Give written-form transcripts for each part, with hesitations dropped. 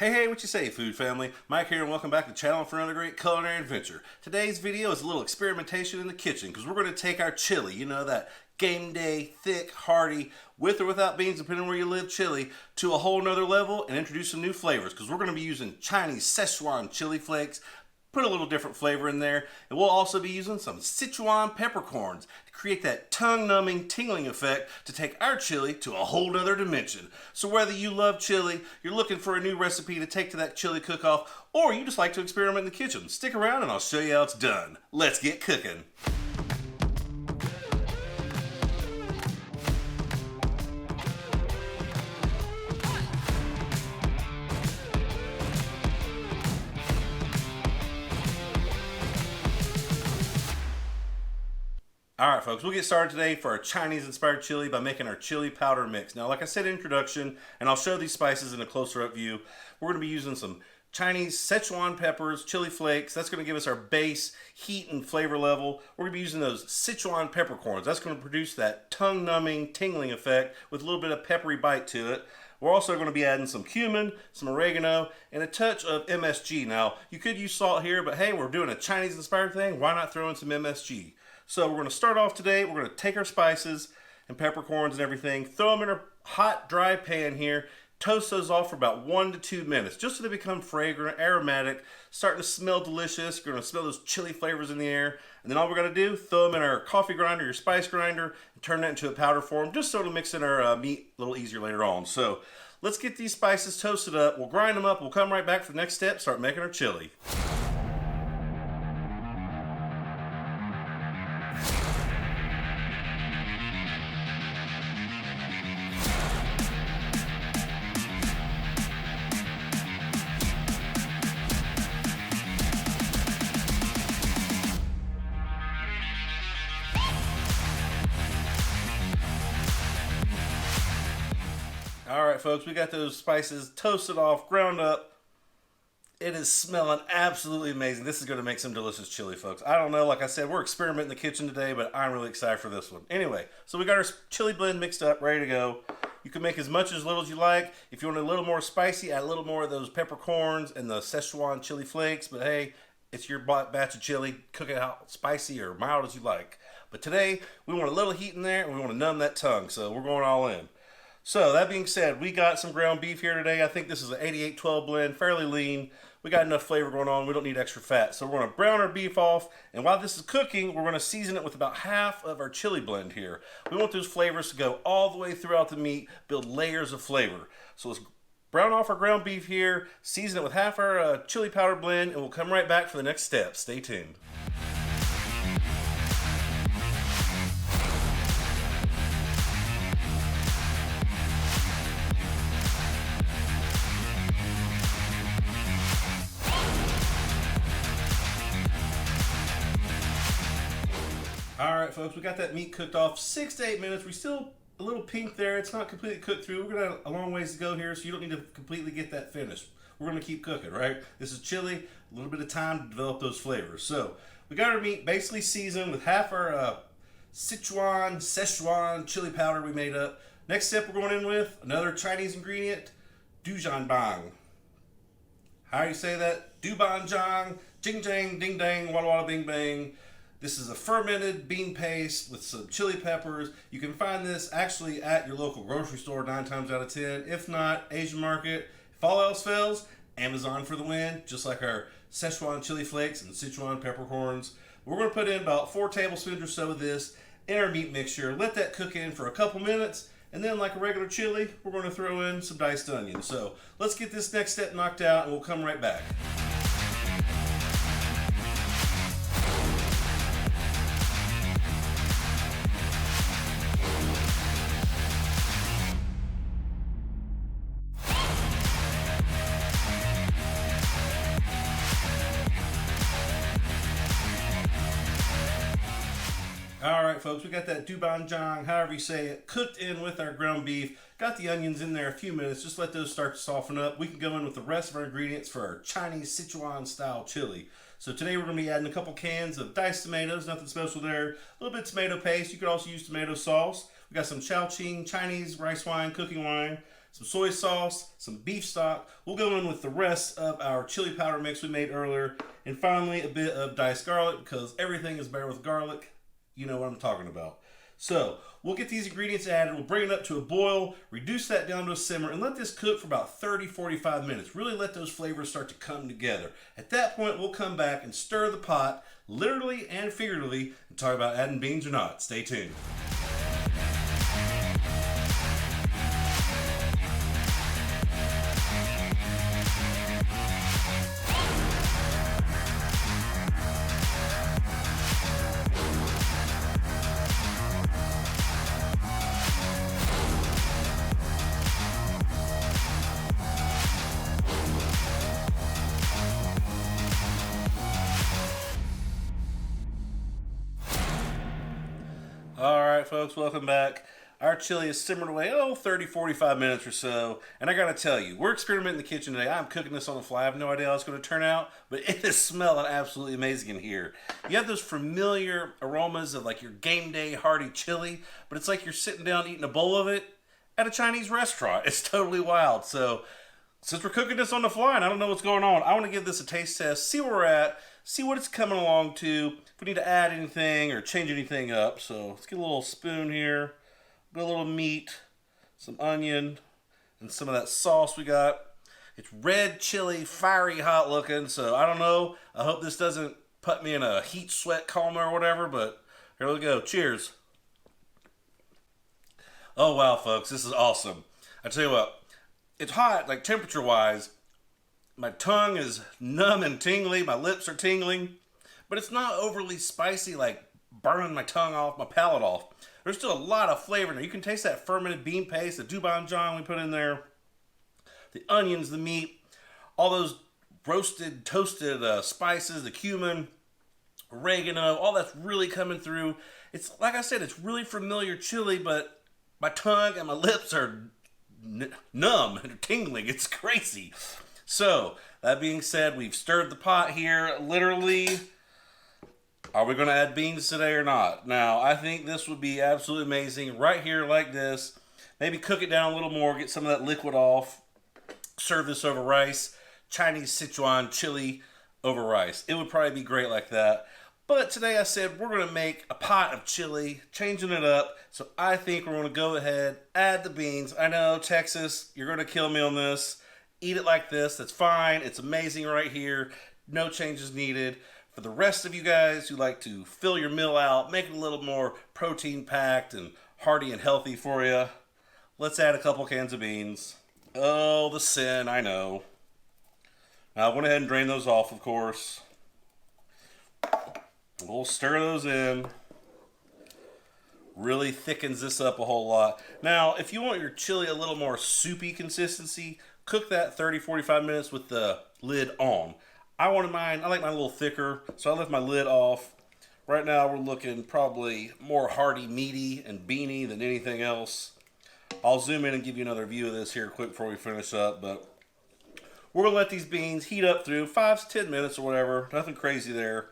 Hey, what you say, food family? Mike here, and welcome back to the channel for another great culinary adventure. Today's video is a little experimentation in the kitchen because we're going to take our chili, that game day, thick, hearty, with or without beans, depending on where you live, chili, to a whole nother level and introduce some new flavors because we're going to be using Chinese Szechuan chili flakes. Put a little different flavor in there, and we'll also be using some Sichuan peppercorns to create that tongue-numbing, tingling effect to take our chili to a whole nother dimension. So whether you love chili, you're looking for a new recipe to take to that chili cook-off, or you just like to experiment in the kitchen, stick around and I'll show you how it's done. Let's get cooking. Alright folks, we'll get started today for our Chinese inspired chili by making our chili powder mix. Now like I said in introduction, and I'll show these spices in a closer up view, we're going to be using some Chinese Szechuan peppers, chili flakes. That's going to give us our base heat and flavor level. We're going to be using those Sichuan peppercorns. That's going to produce that tongue-numbing, tingling effect with a little bit of peppery bite to it. We're also going to be adding some cumin, some oregano, and a touch of MSG. Now, you could use salt here, but hey, we're doing a Chinese inspired thing. Why not throw in some MSG? So we're going to start off today. We're going to take our spices and peppercorns and everything, throw them in a hot, dry pan here, toast those off for about 1 to 2 minutes, just so they become fragrant, aromatic, starting to smell delicious. You're going to smell those chili flavors in the air. And then all we're going to do, throw them in our coffee grinder, your spice grinder, and turn that into a powder form, just so it'll mix in our meat a little easier later on. So let's get these spices toasted up. We'll grind them up. We'll come right back for the next step, start making our chili. Alright folks, we got those spices toasted off, ground up. It is smelling absolutely amazing. This is going to make some delicious chili, folks. I don't know, like I said, we're experimenting in the kitchen today, but I'm really excited for this one. Anyway, so we got our chili blend mixed up, ready to go. You can make as much or as little as you like. If you want a little more spicy, add a little more of those peppercorns and the Szechuan chili flakes. But hey, it's your batch of chili. Cook it out spicy or mild as you like. But today, we want a little heat in there and we want to numb that tongue, so we're going all in. So that being said, we got some ground beef here today. I think this is an 88-12 blend, fairly lean. We got enough flavor going on. We don't need extra fat. So we're going to brown our beef off. And while this is cooking, we're going to season it with about half of our chili blend here. We want those flavors to go all the way throughout the meat, build layers of flavor. So let's brown off our ground beef here, season it with half our chili powder blend, and we'll come right back for the next step. Stay tuned. Alright folks, we got that meat cooked off 6 to 8 minutes. We're still a little pink there. It's not completely cooked through. We're going to have a long ways to go here, so you don't need to completely get that finished. We're going to keep cooking, right? This is chili, a little bit of time to develop those flavors. So we got our meat basically seasoned with half our Szechuan chili powder we made up. Next step we're going in with another Chinese ingredient, doubanjiang. How do you say that? Doubanjiang, jing jang, ding dang, walla walla bing bang. This is a fermented bean paste with some chili peppers. You can find this actually at your local grocery store 9 times out of 10. If not, Asian market. If all else fails, Amazon for the win, just like our Szechuan chili flakes and Sichuan peppercorns. We're going to put in about 4 tablespoons or so of this in our meat mixture. Let that cook in for a couple minutes. And then like a regular chili, we're going to throw in some diced onions. So let's get this next step knocked out and we'll come right back. Alright folks, we got that doubanjiang, however you say it, cooked in with our ground beef. Got the onions in there a few minutes, just let those start to soften up. We can go in with the rest of our ingredients for our Chinese Szechuan-style chili. So today we're going to be adding a couple cans of diced tomatoes, nothing special there. A little bit of tomato paste, you could also use tomato sauce. We got some Shaoqing Chinese rice wine, cooking wine. some soy sauce, some beef stock. We'll go in with the rest of our chili powder mix we made earlier. And finally, a bit of diced garlic, because everything is better with garlic. You know what I'm talking about. So, we'll get these ingredients added, we'll bring it up to a boil, reduce that down to a simmer, and let this cook for about 30-45 minutes. Really let those flavors start to come together. At that point, we'll come back and stir the pot, literally and figuratively, and talk about adding beans or not. Stay tuned. Alright folks, welcome back. Our chili is simmered away, 30-45 minutes or so. And I gotta tell you, we're experimenting in the kitchen today. I'm cooking this on the fly. I have no idea how it's gonna turn out, but it is smelling absolutely amazing in here. You have those familiar aromas of like your game day hearty chili, but it's like you're sitting down eating a bowl of it at a Chinese restaurant. It's totally wild. So, since we're cooking this on the fly and I don't know what's going on, I want to give this a taste test, see where we're at, see what it's coming along to, if we need to add anything or change anything up. So let's get a little spoon here, got a little meat, some onion, and some of that sauce we got. It's red chili, fiery hot looking, so I don't know. I hope this doesn't put me in a heat sweat coma or whatever, but here we go. Cheers. Oh wow, folks, this is awesome. I tell you what, it's hot, like temperature-wise. My tongue is numb and tingly. My lips are tingling. But it's not overly spicy, like burning my tongue off, my palate off. There's still a lot of flavor in there. You can taste that fermented bean paste, the doubanjiang we put in there, the onions, the meat, all those roasted, toasted spices, the cumin, oregano, all that's really coming through. It's, like I said, it's really familiar chili, but my tongue and my lips are numb and tingling. It's crazy. So, that being said, we've stirred the pot here. Literally, are we going to add beans today or not? Now, I think this would be absolutely amazing right here like this. Maybe cook it down a little more, get some of that liquid off. Serve this over rice. Chinese Szechuan chili over rice. It would probably be great like that. But today I said we're going to make a pot of chili, changing it up. So I think we're going to go ahead, add the beans. I know, Texas, you're going to kill me on this. Eat it like this. That's fine. It's amazing right here. No changes needed. For the rest of you guys who like to fill your meal out, make it a little more protein-packed and hearty and healthy for you, let's add a couple cans of beans. Oh, the sin, I know. Now, I went ahead and drained those off, of course. We'll stir those in. Really thickens this up a whole lot. Now, if you want your chili a little more soupy consistency, cook that 30-45 minutes with the lid on. I like mine a little thicker, so I left my lid off. Right now, we're looking probably more hearty, meaty, and beany than anything else. I'll zoom in and give you another view of this here quick before we finish up, but we're going to let these beans heat up through 5 to 10 minutes or whatever. Nothing crazy there.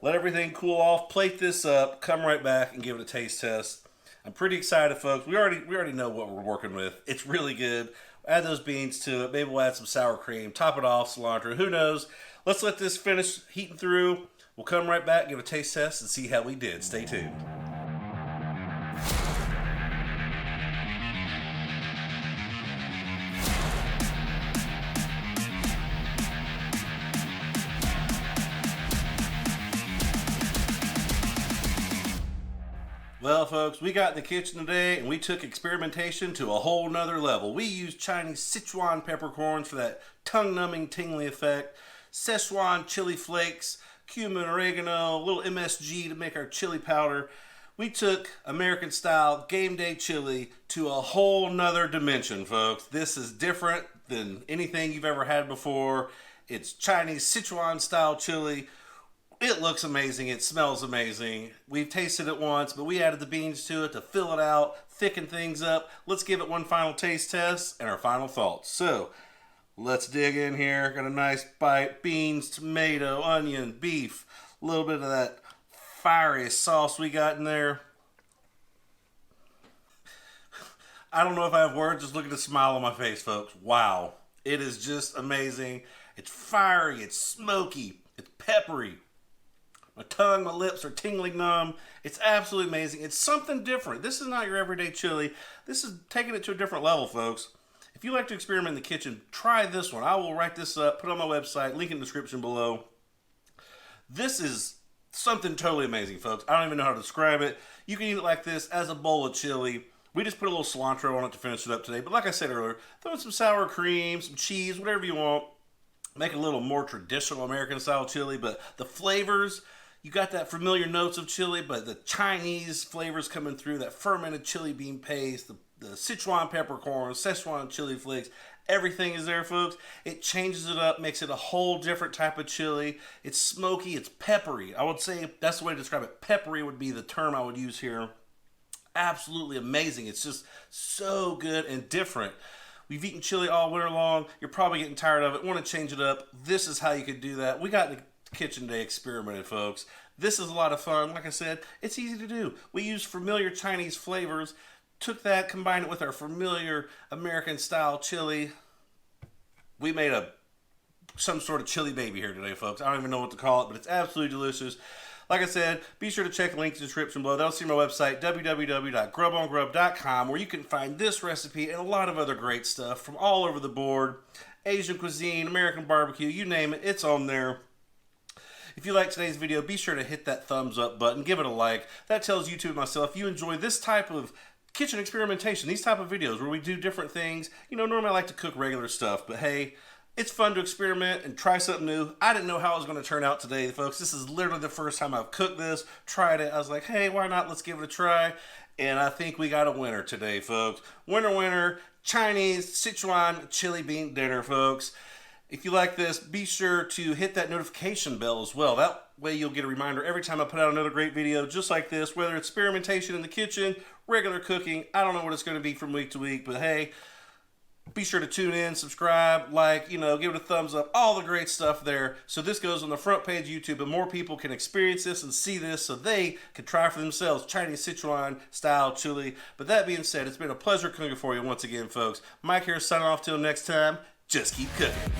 Let everything cool off, plate this up, come right back and give it a taste test. I'm pretty excited, folks. We already know what we're working with. It's really good. Add those beans to it. Maybe we'll add some sour cream. Top it off, cilantro. Who knows? Let's let this finish heating through. We'll come right back, give a taste test, and see how we did. Stay tuned. Well, folks, we got in the kitchen today and we took experimentation to a whole nother level. We used Chinese Szechuan peppercorns for that tongue-numbing, tingly effect, Szechuan chili flakes, cumin, oregano, a little MSG to make our chili powder. We took American-style game day chili to a whole nother dimension, folks. This is different than anything you've ever had before. It's Chinese Szechuan-style chili. It looks amazing. It smells amazing. We've tasted it once, but we added the beans to it to fill it out, thicken things up. Let's give it one final taste test and our final thoughts. So, let's dig in here. Got a nice bite. Beans, tomato, onion, beef. A little bit of that fiery sauce we got in there. I don't know if I have words, just look at the smile on my face, folks. Wow. It is just amazing. It's fiery, it's smoky, it's peppery. My tongue, my lips are tingling numb. It's absolutely amazing. It's something different. This is not your everyday chili. This is taking it to a different level, folks. If you like to experiment in the kitchen, try this one. I will write this up, put it on my website, link in the description below. This is something totally amazing, folks. I don't even know how to describe it. You can eat it like this as a bowl of chili. We just put a little cilantro on it to finish it up today. But like I said earlier, throw in some sour cream, some cheese, whatever you want. Make it a little more traditional American style chili. But the flavors, you got that familiar notes of chili, but the Chinese flavors coming through, that fermented chili bean paste, the Sichuan peppercorns, Szechuan chili flakes, everything is there, folks. It changes it up, makes it a whole different type of chili. It's smoky, it's peppery. I would say that's the way to describe it. Peppery would be the term I would use here. Absolutely amazing. It's just so good and different. We've eaten chili all winter long. You're probably getting tired of it, want to change it up. This is how you could do that. We got in the kitchen today experimented, folks. This is a lot of fun. Like I said, it's easy to do. We use familiar Chinese flavors, took that, combined it with our familiar American style chili. We made some sort of chili baby here today, folks. I don't even know what to call it, but it's absolutely delicious. Like I said, be sure to check the link in the description below. That'll see my website, www.grubongrub.com, where you can find this recipe and a lot of other great stuff from all over the board. Asian cuisine, American barbecue, you name it, it's on there. If you like today's video, be sure to hit that thumbs up button, give it a like. That tells YouTube and myself you enjoy this type of kitchen experimentation, these type of videos where we do different things. You know, normally I like to cook regular stuff, but hey, it's fun to experiment and try something new. I didn't know how it was going to turn out today, folks. This is literally the first time I've cooked this, tried it. I was like, hey, why not? Let's give it a try. And I think we got a winner today, folks. Winner, Chinese Szechuan chili bean dinner, folks. If you like this, be sure to hit that notification bell as well. That way you'll get a reminder every time I put out another great video just like this, whether it's experimentation in the kitchen, regular cooking. I don't know what it's going to be from week to week, but hey, be sure to tune in, subscribe, like, give it a thumbs up, all the great stuff there. So this goes on the front page of YouTube, and more people can experience this and see this so they can try for themselves Chinese Sichuan-style chili. But that being said, it's been a pleasure cooking for you once again, folks. Mike here signing off till next time. Just keep cooking.